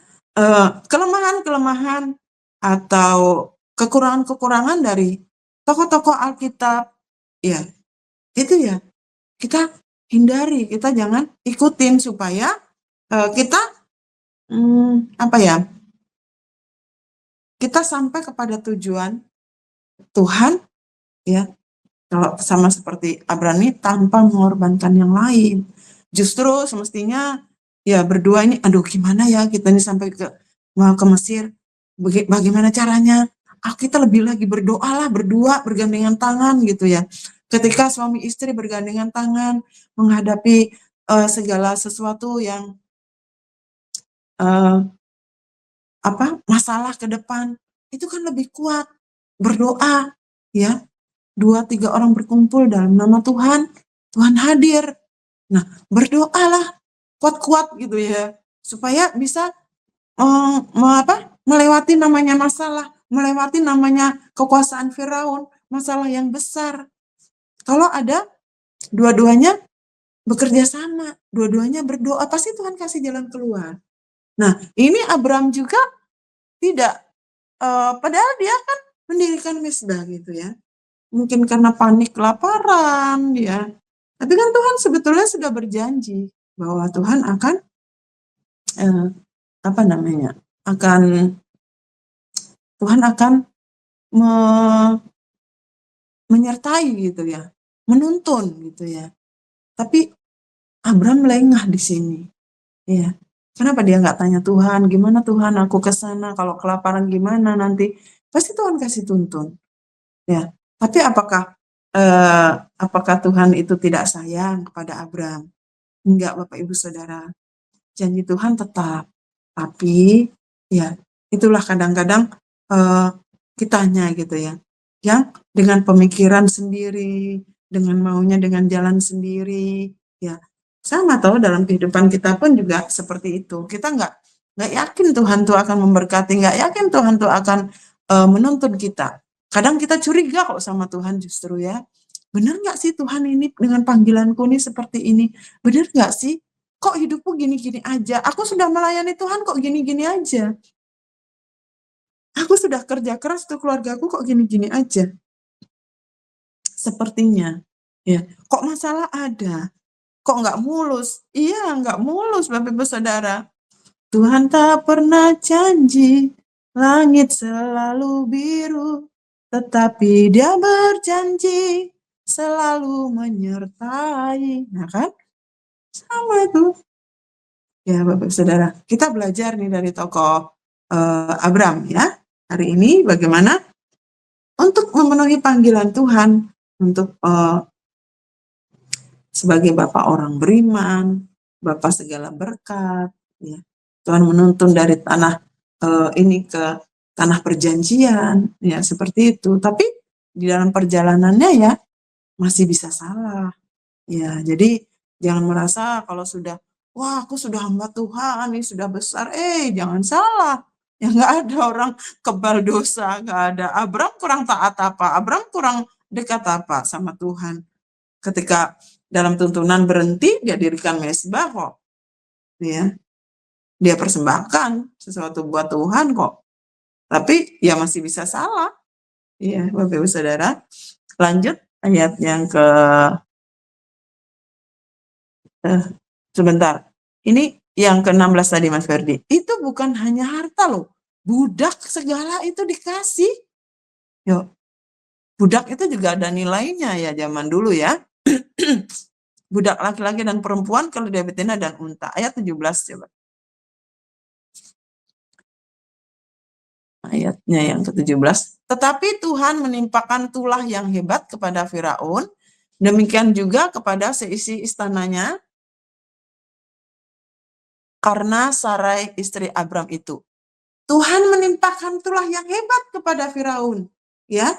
kelemahan-kelemahan atau kekurangan-kekurangan dari tokoh-tokoh Alkitab, ya itu ya kita hindari, kita jangan ikutin supaya kita apa ya? Kita sampai kepada tujuan Tuhan ya. Kalau sama seperti Abram ini tanpa mengorbankan yang lain. Justru semestinya ya berdua ini aduh gimana ya kita ini sampai mau ke Mesir. Bagaimana caranya? Kita lebih lagi berdoa lah berdua bergandengan tangan gitu ya. Ketika suami istri bergandengan tangan menghadapi segala sesuatu yang masalah ke depan, itu kan lebih kuat berdoa ya. 2-3 orang berkumpul dalam nama Tuhan, Tuhan hadir. Nah, berdoalah kuat-kuat gitu ya, supaya bisa melewati namanya masalah, melewati namanya kekuasaan Firaun, masalah yang besar. Kalau ada dua-duanya bekerja sama, dua-duanya berdoa, pasti Tuhan kasih jalan keluar. Nah, ini Abram juga tidak, padahal dia kan mendirikan mesbah gitu ya. Mungkin karena panik kelaparan dia. Tapi kan Tuhan sebetulnya sudah berjanji bahwa Tuhan akan apa namanya? Tuhan akan menyertai gitu ya, menuntun gitu ya. Tapi Abram lengah di sini, ya. Kenapa dia nggak tanya Tuhan, gimana Tuhan aku ke sana, kalau kelaparan gimana nanti? Pasti Tuhan kasih tuntun, ya. Tapi apakah Tuhan itu tidak sayang kepada Abram? Enggak, Bapak Ibu Saudara. Janji Tuhan tetap. Tapi ya itulah kadang-kadang kitanya gitu ya. Yang dengan pemikiran sendiri, dengan maunya dengan jalan sendiri, ya. Sama tahu dalam kehidupan kita pun juga seperti itu. Kita nggak yakin Tuhan tuh akan memberkati, nggak yakin Tuhan tuh akan menuntun kita. Kadang kita curiga kok sama Tuhan justru ya. Benar nggak sih Tuhan ini dengan panggilanku nih seperti ini? Benar nggak sih? Kok hidupku gini-gini aja? Aku sudah melayani Tuhan kok gini-gini aja? Aku sudah kerja keras untuk keluargaku kok gini-gini aja? Sepertinya. Ya. Kok masalah ada? Kok nggak mulus? Iya, nggak mulus Bapak Ibu Saudara. Tuhan tak pernah janji langit selalu biru, tetapi Dia berjanji selalu menyertai. Nah kan? Sama itu. Ya, Bapak Saudara, kita belajar nih dari tokoh Abram ya. Hari ini bagaimana untuk memenuhi panggilan Tuhan untuk sebagai Bapak orang beriman, Bapak segala berkat, ya. Tuhan menuntun dari tanah ini ke tanah perjanjian, ya seperti itu. Tapi di dalam perjalanannya ya masih bisa salah. Ya, jadi jangan merasa kalau sudah, wah aku sudah hamba Tuhan, ini sudah besar, jangan salah. Ya nggak ada orang kebal dosa, nggak ada. Abram kurang taat apa, Abram kurang dekat apa sama Tuhan. Ketika dalam tuntunan berhenti, dia dirikan mesbah kok. Ya, dia persembahkan sesuatu buat Tuhan kok. Tapi ya masih bisa salah. Iya, Bapak Ibu Saudara. Lanjut ayat yang ke sebentar. Ini yang ke-16 tadi Mas Ferdi. Itu bukan hanya harta loh. Budak segala itu dikasih. Yuk, budak itu juga ada nilainya ya zaman dulu ya. Budak laki-laki dan perempuan kalau dia betina dan unta. Ayat 17 coba. Ayatnya yang ke-17. Tetapi Tuhan menimpakan tulah yang hebat kepada Firaun. Demikian juga kepada seisi istananya. Karena Sarai istri Abram itu. Tuhan menimpakan tulah yang hebat kepada Firaun. Ya,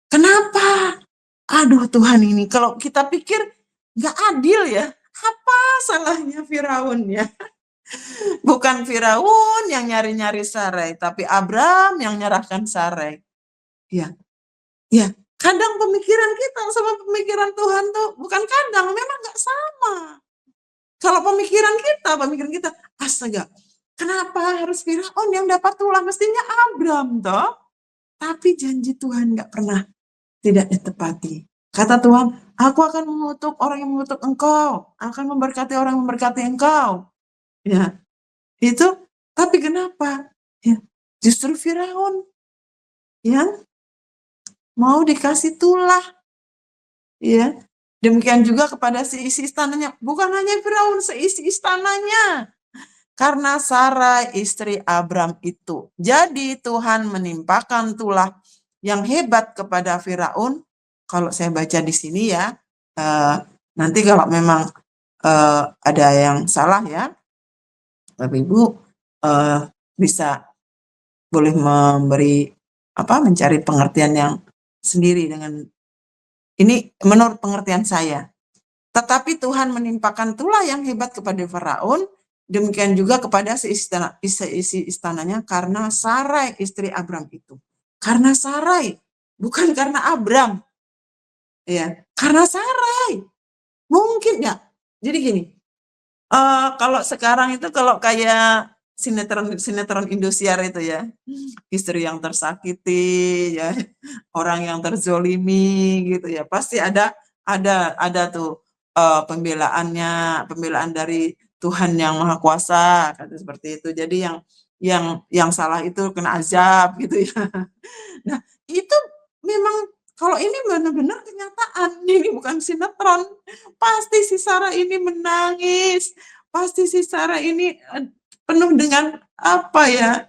kenapa? Aduh Tuhan ini, kalau kita pikir nggak adil ya. Apa salahnya Firaun ya? Bukan Firaun yang nyari-nyari Sarai, tapi Abram yang nyerahkan Sarai. Ya, ya. Kadang pemikiran kita sama pemikiran Tuhan tuh bukan kadang, memang nggak sama. Kalau pemikiran kita, astaga, kenapa harus Firaun yang dapat tulah? Mestinya Abram toh. Tapi janji Tuhan nggak pernah tidak ditepati. Kata Tuhan, aku akan mengutuk orang yang mengutuk engkau, akan memberkati orang yang memberkati engkau. Ya, itu. Tapi kenapa? Ya, justru Firaun yang mau dikasih tulah. Ya, demikian juga kepada seisi istananya. Bukan hanya Firaun, seisi istananya. Karena Sarai istri Abram itu. Jadi Tuhan menimpakan tulah yang hebat kepada Firaun. Kalau saya baca di sini ya, nanti kalau memang ada yang salah ya, Bapak Ibu bisa boleh mencari pengertian yang sendiri dengan ini menurut pengertian saya. Tetapi Tuhan menimpakan tulah yang hebat kepada Firaun, demikian juga kepada seisi istananya karena Sarai istri Abram itu. Karena Sarai, bukan karena Abram. Ya, karena Sarai. Mungkin ya. Jadi gini, kalau sekarang itu kalau kayak sinetron Indosiar itu ya, istri yang tersakiti ya, orang yang terzolimi gitu ya, pasti ada tuh pembelaan dari Tuhan yang Maha Kuasa, kata seperti itu. Jadi yang salah itu kena azab gitu ya. Nah, itu memang kalau ini benar-benar kenyataan, ini bukan sinetron. Pasti si Sarah ini menangis, pasti si Sarah ini penuh dengan apa ya?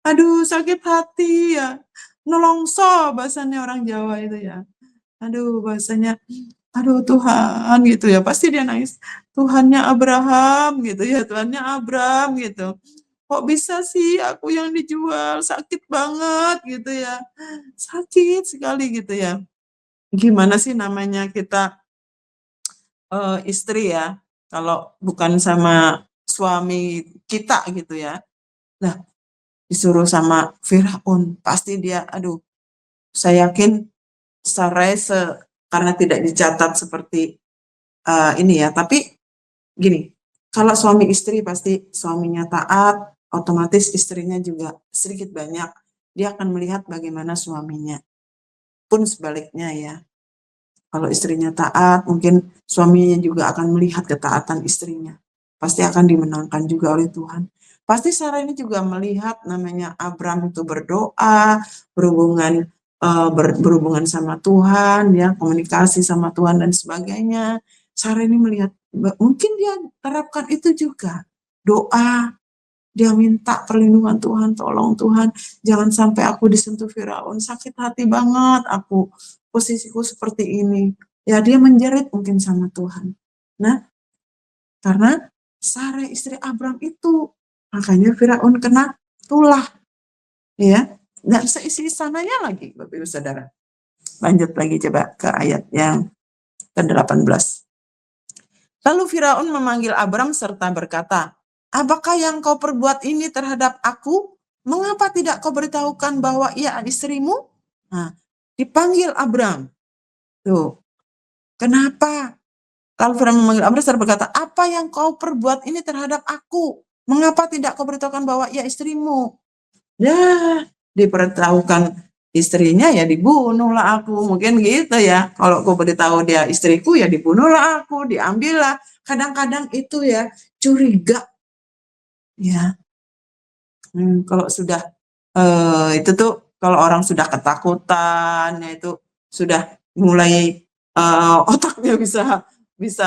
Aduh, sakit hati ya. Nolongso bahasanya orang Jawa itu ya. Aduh, bahasanya aduh Tuhan gitu ya. Pasti dia nangis. Tuhannya Abraham gitu ya, Tuhannya Abram gitu. Kok bisa sih aku yang dijual, sakit banget gitu ya. Sakit sekali gitu ya. Gimana sih namanya kita istri ya, kalau bukan sama suami kita gitu ya. Nah, disuruh sama Firaun, pasti dia aduh, saya yakin Sarai karena tidak dicatat seperti ini ya, tapi gini, kalau suami istri pasti suaminya taat, otomatis istrinya juga sedikit banyak dia akan melihat bagaimana suaminya. Pun sebaliknya ya, kalau istrinya taat, mungkin suaminya juga akan melihat ketaatan istrinya. Pasti akan dimenangkan juga oleh Tuhan. Pasti Sarah ini juga melihat namanya Abram itu berdoa, berhubungan sama Tuhan, ya komunikasi sama Tuhan dan sebagainya. Sarah ini melihat, mungkin dia terapkan itu juga. Doa, dia minta perlindungan Tuhan, tolong Tuhan, jangan sampai aku disentuh Firaun, sakit hati banget aku, posisiku seperti ini. Ya dia menjerit mungkin sama Tuhan. Nah, karena Sarah istri Abram itu, makanya Firaun kena tulah. Ya, dan seisi sananya lagi, Bapak Ibu Saudara. Lanjut lagi coba ke ayat yang ke-18. Lalu Firaun memanggil Abram serta berkata, apakah yang kau perbuat ini terhadap aku? Mengapa tidak kau beritahukan bahwa ia istrimu? Nah, dipanggil Abram. Tuh, kenapa? Lalu Firaun memanggil Abram serta berkata, apa yang kau perbuat ini terhadap aku? Mengapa tidak kau beritahukan bahwa ia istrimu? Ya, diberitahukan istrinya ya dibunuhlah aku, mungkin gitu ya. Kalau aku beritahu dia istriku ya dibunuhlah aku, diambillah. Kadang-kadang itu ya curiga ya. Kalau sudah itu tuh kalau orang sudah ketakutan ya itu sudah mulai otaknya bisa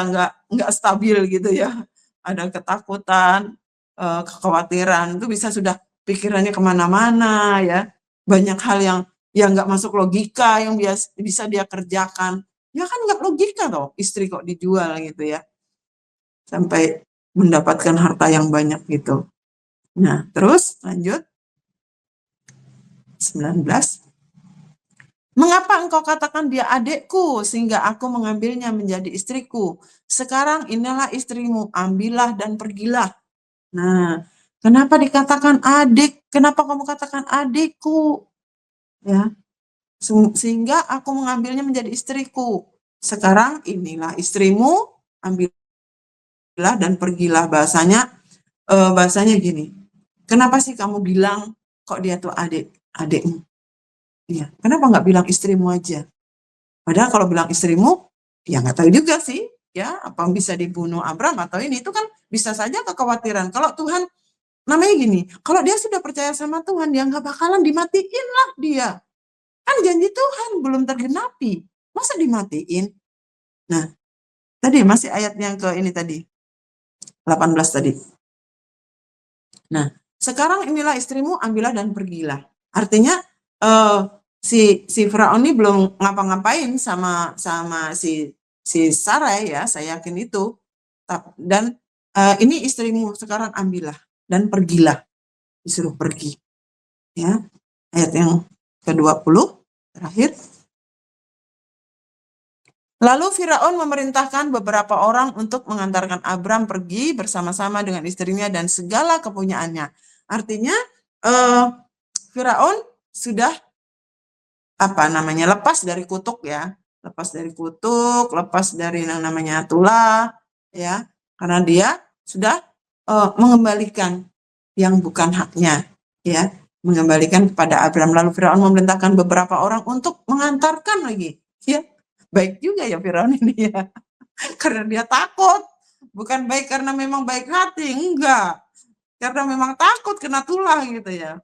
nggak stabil gitu ya. Ada ketakutan, kekhawatiran itu bisa sudah pikirannya kemana-mana ya. Banyak hal yang nggak masuk logika yang bisa dia kerjakan. Ya kan nggak logika toh istri kok dijual gitu ya. Sampai mendapatkan harta yang banyak gitu. Nah, terus lanjut 19. Mengapa engkau katakan dia adikku sehingga aku mengambilnya menjadi istriku? Sekarang inilah istrimu, ambillah dan pergilah. Nah, kenapa dikatakan adik? Kenapa kamu katakan adikku? Ya, sehingga aku mengambilnya menjadi istriku. Sekarang inilah istrimu, ambillah dan pergilah. Bahasanya gini. Kenapa sih kamu bilang kok dia tuh adikmu? Iya, kenapa nggak bilang istrimu aja? Padahal kalau bilang istrimu, ya nggak tahu juga sih, ya apa bisa dibunuh Abram atau ini itu kan bisa saja kekhawatiran. Kalau Tuhan namanya gini, kalau dia sudah percaya sama Tuhan, dia nggak bakalan dimatiin lah dia. Kan janji Tuhan belum tergenapi, masa dimatiin? Nah, tadi masih ayat yang ke ini tadi, 18 tadi. Nah, sekarang inilah istrimu, ambillah dan pergilah. Artinya si Firaun ini belum ngapa-ngapain sama si Sarai ya, saya yakin itu. Dan ini istrimu, sekarang ambillah dan pergilah. Disuruh pergi. Ya, ayat yang ke-20 terakhir. Lalu Firaun memerintahkan beberapa orang untuk mengantarkan Abram pergi bersama-sama dengan istrinya dan segala kepunyaannya. Artinya Firaun sudah lepas dari kutuk ya, lepas dari yang namanya tulah ya, karena dia sudah mengembalikan yang bukan haknya, ya, mengembalikan kepada Abram. Lalu Firaun memerintahkan beberapa orang untuk mengantarkan lagi, ya. Baik juga ya Firaun ini ya, karena dia takut, bukan baik karena memang baik hati, enggak, karena memang takut kena tulang gitu ya.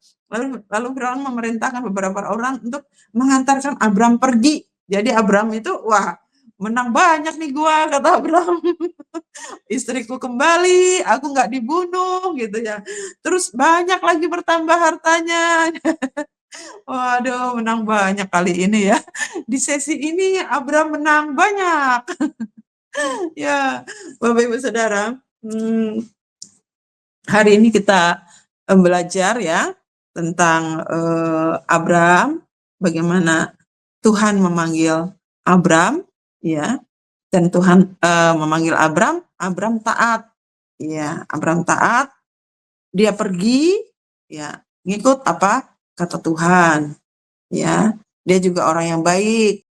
Lalu Firaun memerintahkan beberapa orang untuk mengantarkan Abram pergi. Jadi Abram itu, wah, menang banyak nih gua, kata Abram. Istriku kembali, aku nggak dibunuh gitu ya. Terus banyak lagi bertambah hartanya. Waduh, menang banyak kali ini ya. Di sesi ini Abram menang banyak. Ya, Bapak Ibu Saudara, hari ini kita belajar ya tentang Abram, bagaimana Tuhan memanggil Abram, ya, dan Tuhan memanggil Abram taat, ya, Abram taat, dia pergi, ya, ngikut apa kata Tuhan, ya, dia juga orang yang baik,